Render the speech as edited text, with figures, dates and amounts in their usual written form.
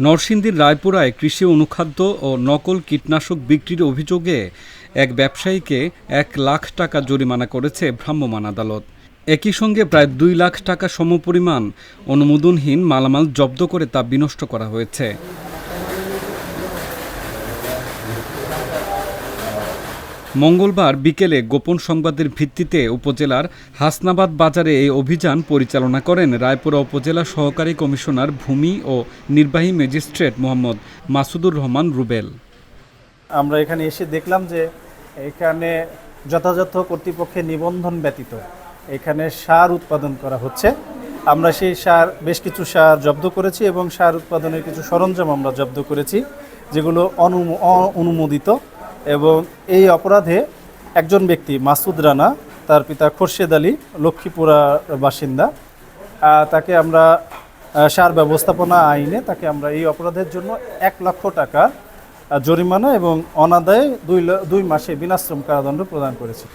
নরসিংদীর রায়পুরায় কৃষি অনুখাদ্য ও নকল কীটনাশক বিক্রির অভিযোগে এক ব্যবসায়ীকে ১,০০,০০০ টাকা জরিমানা করেছে ভ্রাম্যমাণ আদালত। একই সঙ্গে প্রায় ২,০০,০০০ টাকা সমপরিমাণ অনুমোদনহীন মালামাল জব্দ করে তা বিনষ্ট করা হয়েছে। মঙ্গলবার বিকেলে গোপন সংবাদের ভিত্তিতে উপজেলার হাসনাবাদ বাজারে এই অভিযান পরিচালনা করেন রায়পুরা উপজেলা সহকারী কমিশনার ভূমি ও নির্বাহী ম্যাজিস্ট্রেট মোহাম্মদ মাসুদুর রহমান রুবেল। আমরা এখানে এসে দেখলাম যে এখানে যথাযথ কর্তৃপক্ষের নিবন্ধন ব্যতীত এখানে সার উৎপাদন করা হচ্ছে। আমরা সেই সার বেশ কিছু সার জব্দ করেছি এবং সার উৎপাদনের কিছু সরঞ্জাম আমরা জব্দ করেছি যেগুলো অনুমোদিত। এবং এই অপরাধে একজন ব্যক্তি মাসুদ রানা, তার পিতা খোরশেদ আলী, লক্ষ্মীপুরার বাসিন্দা, তাকে আমরা সার ব্যবস্থাপনা আইনে তাকে আমরা এই অপরাধের জন্য ১,০০,০০০ টাকা জরিমানা এবং অনাদায়ে ২ মাসে বিনাশ্রম কারাদণ্ড প্রদান করেছি।